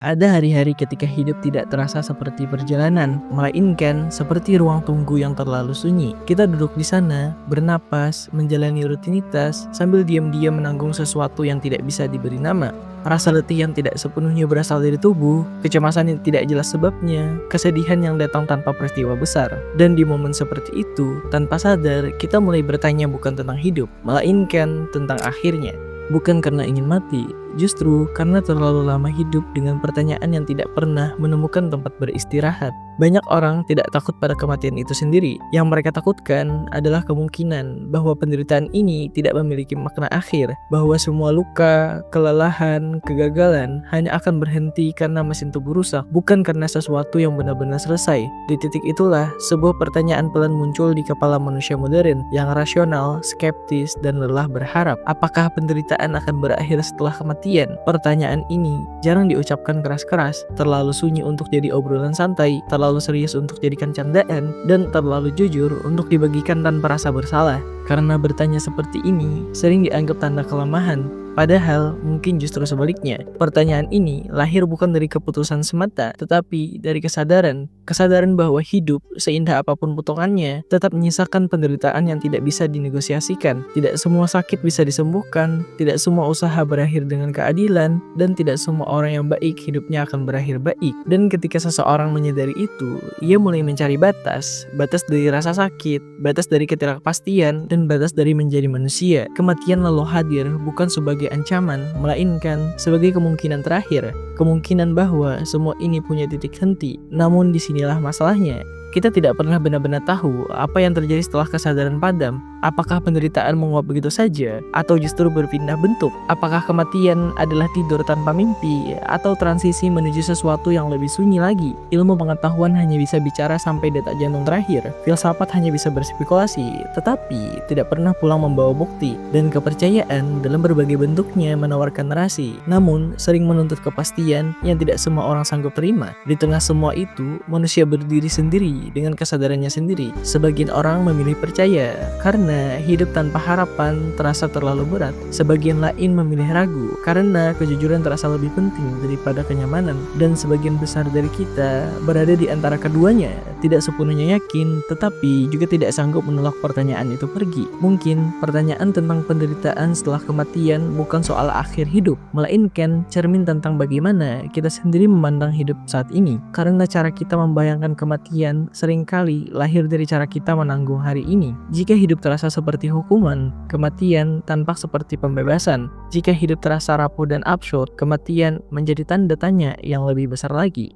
Ada hari-hari ketika hidup tidak terasa seperti perjalanan, melainkan seperti ruang tunggu yang terlalu sunyi. Kita duduk di sana, bernapas, menjalani rutinitas, sambil diam-diam menanggung sesuatu yang tidak bisa diberi nama. Rasa letih yang tidak sepenuhnya berasal dari tubuh, kecemasan yang tidak jelas sebabnya, kesedihan yang datang tanpa peristiwa besar. Dan di momen seperti itu, tanpa sadar, kita mulai bertanya bukan tentang hidup, melainkan tentang akhirnya. Bukan karena ingin mati, justru karena terlalu lama hidup dengan pertanyaan yang tidak pernah menemukan tempat beristirahat. Banyak orang tidak takut pada kematian itu sendiri. Yang mereka takutkan adalah kemungkinan bahwa penderitaan ini tidak memiliki makna akhir, bahwa semua luka, kelelahan, kegagalan hanya akan berhenti karena mesin tubuh rusak, bukan karena sesuatu yang benar-benar selesai. Di titik itulah, sebuah pertanyaan pelan muncul di kepala manusia modern yang rasional, skeptis, dan lelah berharap. Apakah penderitaan akan berakhir setelah kematian? Pertanyaan ini jarang diucapkan keras-keras, terlalu sunyi untuk jadi obrolan santai, terlalu serius untuk jadikan candaan, dan terlalu jujur untuk dibagikan tanpa rasa bersalah. Karena bertanya seperti ini sering dianggap tanda kelemahan, padahal mungkin justru sebaliknya. Pertanyaan ini lahir bukan dari keputusan semata, tetapi dari kesadaran. Kesadaran bahwa hidup, seindah apapun potongannya, tetap menyisakan penderitaan yang tidak bisa dinegosiasikan. Tidak semua sakit bisa disembuhkan, tidak semua usaha berakhir dengan keadilan, dan tidak semua orang yang baik hidupnya akan berakhir baik. Dan ketika seseorang menyadari itu, ia mulai mencari batas. Batas dari rasa sakit, batas dari ketidakpastian, dan batas dari menjadi manusia. Kematian lalu hadir bukan sebagai ancaman, melainkan sebagai kemungkinan terakhir. Kemungkinan bahwa semua ini punya titik henti. Namun disinilah masalahnya. Kita tidak pernah benar-benar tahu apa yang terjadi setelah kesadaran padam. Apakah penderitaan menguap begitu saja, atau justru berpindah bentuk? Apakah kematian adalah tidur tanpa mimpi, atau transisi menuju sesuatu yang lebih sunyi lagi? Ilmu pengetahuan hanya bisa bicara sampai detak jantung terakhir. Filsafat hanya bisa berspekulasi, tetapi tidak pernah pulang membawa bukti. Dan kepercayaan dalam berbagai bentuknya menawarkan narasi, namun sering menuntut kepastian yang tidak semua orang sanggup terima. Di tengah semua itu, manusia berdiri sendiri dengan kesadarannya sendiri. Sebagian orang memilih percaya karena hidup tanpa harapan terasa terlalu berat. Sebagian lain memilih ragu karena kejujuran terasa lebih penting daripada kenyamanan. Dan sebagian besar dari kita berada di antara keduanya, tidak sepenuhnya yakin, tetapi juga tidak sanggup menolak pertanyaan itu pergi. Mungkin pertanyaan tentang penderitaan setelah kematian bukan soal akhir hidup, melainkan cermin tentang bagaimana kita sendiri memandang hidup saat ini. Karena cara kita membayangkan kematian seringkali lahir dari cara kita menanggung hari ini. Jika hidup terasa seperti hukuman, kematian tampak seperti pembebasan. Jika hidup terasa rapuh dan absurd, kematian menjadi tanda tanya yang lebih besar lagi.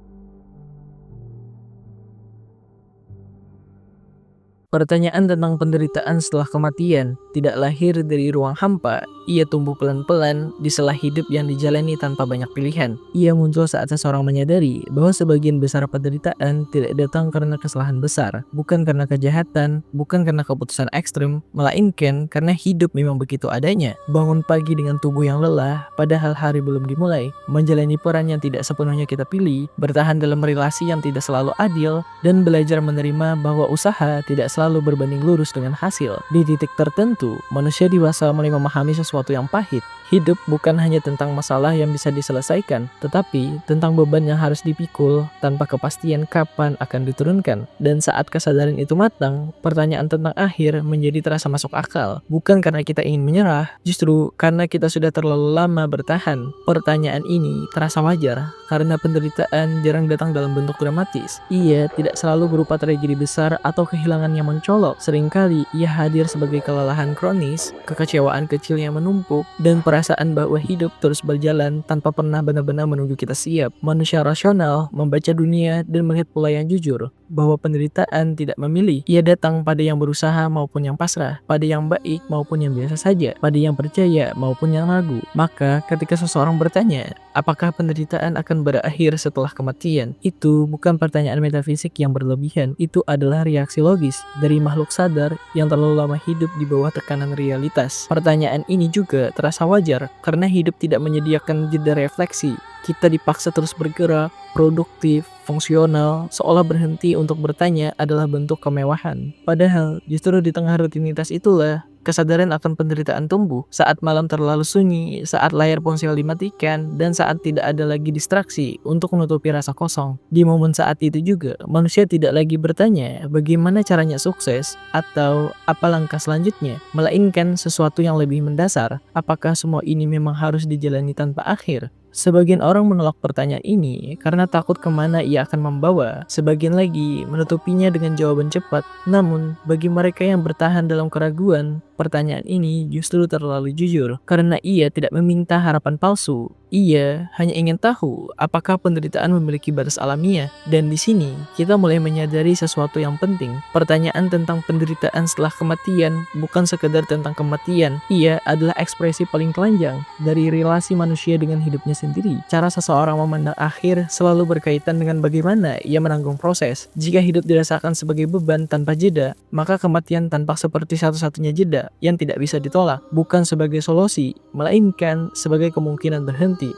Pertanyaan tentang penderitaan setelah kematian tidak lahir dari ruang hampa. Ia tumbuh pelan-pelan di sela hidup yang dijalani tanpa banyak pilihan. Ia muncul saat seseorang menyadari bahwa sebagian besar penderitaan tidak datang karena kesalahan besar, bukan karena kejahatan, bukan karena keputusan ekstrem, melainkan karena hidup memang begitu adanya. Bangun pagi dengan tubuh yang lelah, padahal hari belum dimulai, menjalani peran yang tidak sepenuhnya kita pilih, bertahan dalam relasi yang tidak selalu adil, dan belajar menerima bahwa usaha tidak selalu berbanding lurus dengan hasil. Di titik tertentu, manusia dewasa mulai memahami sesuatu yang pahit. Hidup bukan hanya tentang masalah yang bisa diselesaikan, tetapi tentang beban yang harus dipikul tanpa kepastian kapan akan diturunkan. Dan saat kesadaran itu matang, pertanyaan tentang akhir menjadi terasa masuk akal. Bukan karena kita ingin menyerah, justru karena kita sudah terlalu lama bertahan. Pertanyaan ini terasa wajar, karena penderitaan jarang datang dalam bentuk dramatis. Ia tidak selalu berupa tragedi besar atau kehilangan yang mencolok. Seringkali ia hadir sebagai kelelahan kronis, kekecewaan kecil yang menumpuk, dan perasaan bahwa hidup terus berjalan tanpa pernah benar-benar menunggu kita siap. Manusia rasional membaca dunia dan melihat pola yang jujur, bahwa penderitaan tidak memilih. Ia datang pada yang berusaha maupun yang pasrah, pada yang baik maupun yang biasa saja, pada yang percaya maupun yang ragu. Maka ketika seseorang bertanya, apakah penderitaan akan berakhir setelah kematian? Itu bukan pertanyaan metafisik yang berlebihan, itu adalah reaksi logis dari makhluk sadar yang terlalu lama hidup di bawah tekanan realitas. Pertanyaan ini juga terasa wajar karena hidup tidak menyediakan jeda refleksi. Kita dipaksa terus bergerak, produktif, fungsional, seolah berhenti untuk bertanya adalah bentuk kemewahan. Padahal justru di tengah rutinitas itulah kesadaran akan penderitaan tumbuh saat malam terlalu sunyi, saat layar ponsel dimatikan, dan saat tidak ada lagi distraksi untuk menutupi rasa kosong. Di momen saat itu juga, manusia tidak lagi bertanya bagaimana caranya sukses atau apa langkah selanjutnya, melainkan sesuatu yang lebih mendasar, apakah semua ini memang harus dijalani tanpa akhir? Sebagian orang menolak pertanyaan ini karena takut kemana ia akan membawa. Sebagian lagi menutupinya dengan jawaban cepat. Namun, bagi mereka yang bertahan dalam keraguan, pertanyaan ini justru terlalu jujur karena ia tidak meminta harapan palsu. Ia hanya ingin tahu apakah penderitaan memiliki batas alamiah. Dan di sini kita mulai menyadari sesuatu yang penting. Pertanyaan tentang penderitaan setelah kematian bukan sekedar tentang kematian. Ia adalah ekspresi paling telanjang dari relasi manusia dengan hidupnya sendiri. Cara seseorang memandang akhir selalu berkaitan dengan bagaimana ia menanggung proses. Jika hidup dirasakan sebagai beban tanpa jeda, maka kematian tampak seperti satu-satunya jeda yang tidak bisa ditolak, bukan sebagai solusi, melainkan sebagai kemungkinan berhenti.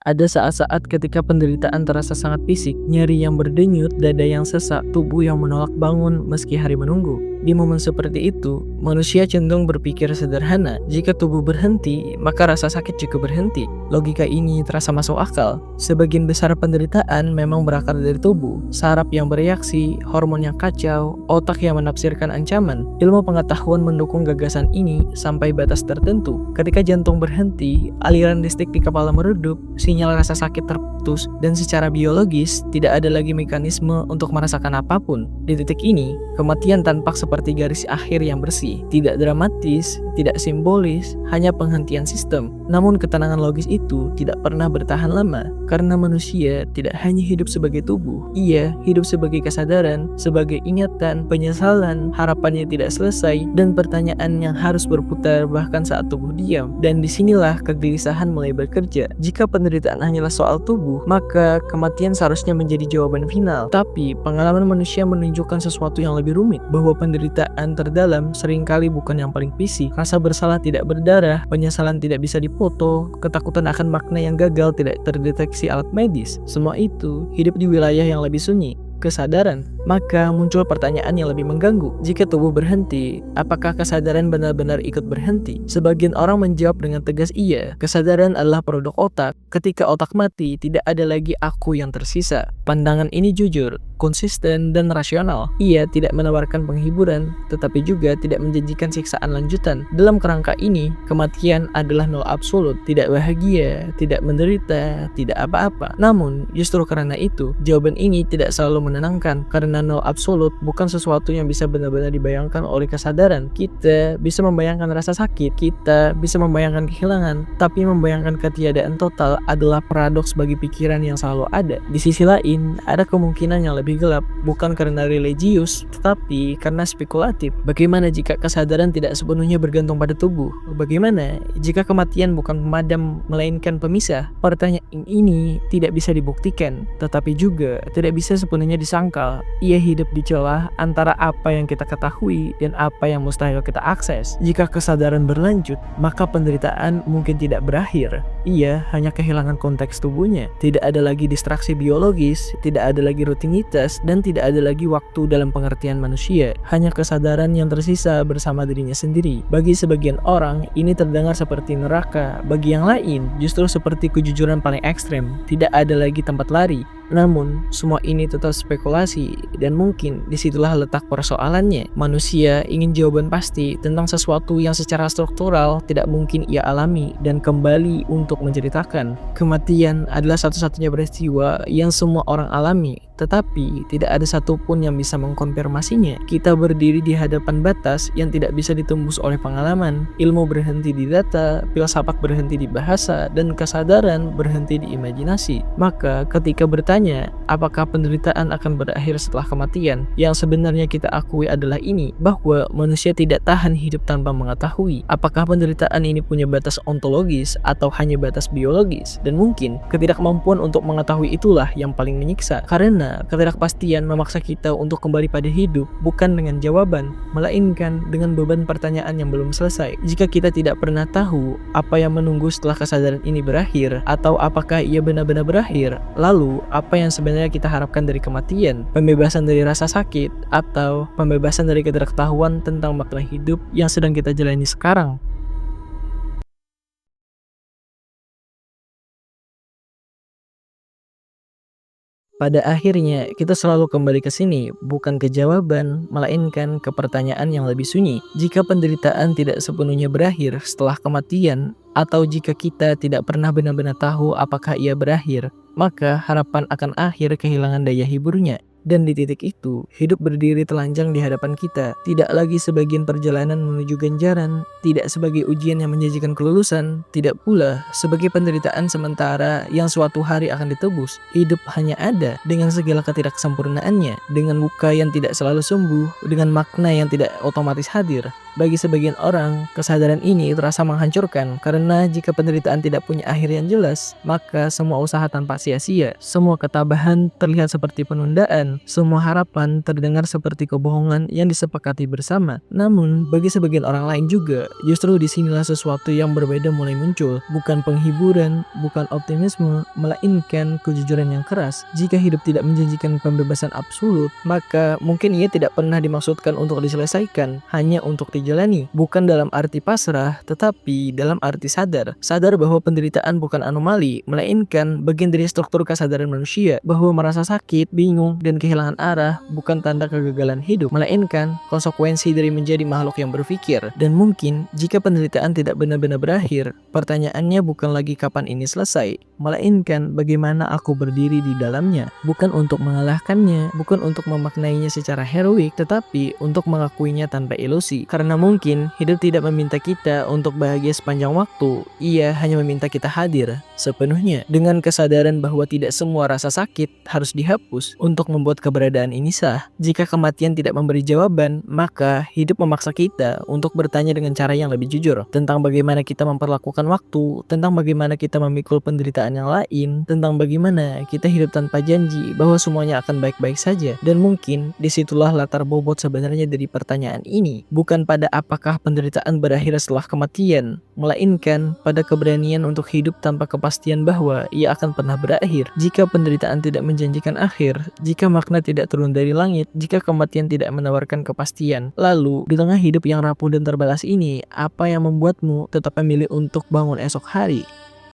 Ada saat-saat ketika penderitaan terasa sangat fisik, nyeri yang berdenyut, dada yang sesak, tubuh yang menolak bangun meski hari menunggu. Di momen seperti itu, manusia cenderung berpikir sederhana. Jika tubuh berhenti, maka rasa sakit juga berhenti. Logika ini terasa masuk akal. Sebagian besar penderitaan memang berakar dari tubuh. Saraf yang bereaksi, hormon yang kacau, otak yang menafsirkan ancaman. Ilmu pengetahuan mendukung gagasan ini sampai batas tertentu. Ketika jantung berhenti, aliran listrik di kepala meredup, sinyal rasa sakit terputus, dan secara biologis tidak ada lagi mekanisme untuk merasakan apapun. Di titik ini, kematian tampak seperti garis akhir yang bersih, tidak dramatis, tidak simbolis, hanya penghentian sistem. Namun ketenangan logis itu tidak pernah bertahan lama, karena manusia tidak hanya hidup sebagai tubuh, ia hidup sebagai kesadaran, sebagai ingatan, penyesalan, harapannya tidak selesai, dan pertanyaan yang harus berputar bahkan saat tubuh diam. Dan disinilah kegelisahan mulai bekerja. Jika penderitaan hanyalah soal tubuh, maka kematian seharusnya menjadi jawaban final. Tapi pengalaman manusia menunjukkan sesuatu yang lebih rumit, bahwa penderitaan terdalam seringkali bukan yang paling fisik. Rasa bersalah tidak berdarah, penyesalan tidak bisa dipoto, ketakutan akan makna yang gagal tidak terdeteksi alat medis. Semua itu hidup di wilayah yang lebih sunyi, kesadaran. Maka muncul pertanyaan yang lebih mengganggu. Jika tubuh berhenti, apakah kesadaran benar-benar ikut berhenti? Sebagian orang menjawab dengan tegas iya. Kesadaran adalah produk otak. Ketika otak mati, tidak ada lagi aku yang tersisa. Pandangan ini jujur, konsisten, dan rasional. Ia tidak menawarkan penghiburan, tetapi juga tidak menjanjikan siksaan lanjutan. Dalam kerangka ini, kematian adalah nol absolut. Tidak bahagia, tidak menderita, tidak apa-apa. Namun, justru karena itu, jawaban ini tidak selalu menenangkan. Karena nol absolut bukan sesuatu yang bisa benar-benar dibayangkan oleh kesadaran. Kita bisa membayangkan rasa sakit, kita bisa membayangkan kehilangan, tapi membayangkan ketiadaan total adalah paradoks bagi pikiran yang selalu ada. Di sisi lain, ada kemungkinan yang lebih gelap, bukan karena religius, tetapi karena spekulatif. Bagaimana jika kesadaran tidak sepenuhnya bergantung pada tubuh? Bagaimana jika kematian bukan pemadam, melainkan pemisah? Pertanyaan ini tidak bisa dibuktikan, tetapi juga tidak bisa sepenuhnya disangkal. Ia hidup di celah antara apa yang kita ketahui dan apa yang mustahil kita akses. Jika kesadaran berlanjut, maka penderitaan mungkin tidak berakhir. Ia hanya kehilangan konteks tubuhnya. Tidak ada lagi distraksi biologis, tidak ada lagi rutinitas, dan tidak ada lagi waktu dalam pengertian manusia. Hanya kesadaran yang tersisa bersama dirinya sendiri. Bagi sebagian orang, ini terdengar seperti neraka. Bagi yang lain, justru seperti kejujuran paling ekstrem. Tidak ada lagi tempat lari. Namun, semua ini tetap spekulasi, dan mungkin disitulah letak persoalannya. Manusia ingin jawaban pasti tentang sesuatu yang secara struktural tidak mungkin ia alami, dan kembali untuk menceritakan. Kematian adalah satu-satunya peristiwa yang semua orang alami, tetapi tidak ada satupun yang bisa mengkonfirmasinya. Kita berdiri di hadapan batas yang tidak bisa ditembus oleh pengalaman. Ilmu berhenti di data, filsafat berhenti di bahasa, dan kesadaran berhenti di imajinasi. Maka ketika bertanya, apakah penderitaan akan berakhir setelah kematian? Yang sebenarnya kita akui adalah ini, bahwa manusia tidak tahan hidup tanpa mengetahui. Apakah penderitaan ini punya batas ontologis atau hanya batas biologis? Dan mungkin ketidakmampuan untuk mengetahui itulah yang paling menyiksa. Karena mana ketidakpastian memaksa kita untuk kembali pada hidup, bukan dengan jawaban, melainkan dengan beban pertanyaan yang belum selesai. Jika kita tidak pernah tahu apa yang menunggu setelah kesadaran ini berakhir, atau apakah ia benar-benar berakhir, lalu apa yang sebenarnya kita harapkan dari kematian, pembebasan dari rasa sakit, atau pembebasan dari ketidaktahuan tentang makna hidup yang sedang kita jalani sekarang. Pada akhirnya, kita selalu kembali ke sini, bukan ke jawaban, melainkan ke pertanyaan yang lebih sunyi. Jika penderitaan tidak sepenuhnya berakhir setelah kematian, atau jika kita tidak pernah benar-benar tahu apakah ia berakhir, maka harapan akan akhir kehilangan daya hiburnya. Dan di titik itu, hidup berdiri telanjang di hadapan kita, tidak lagi sebagian perjalanan menuju ganjaran, tidak sebagai ujian yang menjanjikan kelulusan, tidak pula sebagai penderitaan sementara yang suatu hari akan ditebus. Hidup hanya ada dengan segala ketidaksempurnaannya, dengan luka yang tidak selalu sembuh, dengan makna yang tidak otomatis hadir. Bagi sebagian orang, kesadaran ini terasa menghancurkan karena jika penderitaan tidak punya akhir yang jelas, maka semua usaha tanpa sia-sia, semua ketabahan terlihat seperti penundaan, semua harapan terdengar seperti kebohongan yang disepakati bersama. Namun, bagi sebagian orang lain juga, justru disinilah sesuatu yang berbeda mulai muncul, bukan penghiburan, bukan optimisme, melainkan kejujuran yang keras. Jika hidup tidak menjanjikan pembebasan absolut, maka mungkin ia tidak pernah dimaksudkan untuk diselesaikan, hanya untuk dijalani, bukan dalam arti pasrah, tetapi dalam arti sadar. Sadar bahwa penderitaan bukan anomali, melainkan bagian dari struktur kesadaran manusia, bahwa merasa sakit, bingung, dan kehilangan arah bukan tanda kegagalan hidup, melainkan konsekuensi dari menjadi makhluk yang berpikir. Dan mungkin, jika penderitaan tidak benar-benar berakhir, pertanyaannya bukan lagi kapan ini selesai, melainkan bagaimana aku berdiri di dalamnya, bukan untuk mengalahkannya, bukan untuk memaknainya secara heroik, tetapi untuk mengakuinya tanpa ilusi. Karena mungkin hidup tidak meminta kita untuk bahagia sepanjang waktu, ia hanya meminta kita hadir sepenuhnya, dengan kesadaran bahwa tidak semua rasa sakit harus dihapus untuk membuat keberadaan ini sah. Jika kematian tidak memberi jawaban, maka hidup memaksa kita untuk bertanya dengan cara yang lebih jujur tentang bagaimana kita memperlakukan waktu, tentang bagaimana kita memikul penderitaan yang lain, tentang bagaimana kita hidup tanpa janji bahwa semuanya akan baik-baik saja. Dan mungkin disitulah latar bobot sebenarnya dari pertanyaan ini, bukan pada apakah penderitaan berakhir setelah kematian, melainkan pada keberanian untuk hidup tanpa kepastian bahwa ia akan pernah berakhir. Jika penderitaan tidak menjanjikan akhir, jika makna tidak turun dari langit, jika kematian tidak menawarkan kepastian, lalu di tengah hidup yang rapuh dan terbalas ini, apa yang membuatmu tetap memilih untuk bangun esok hari?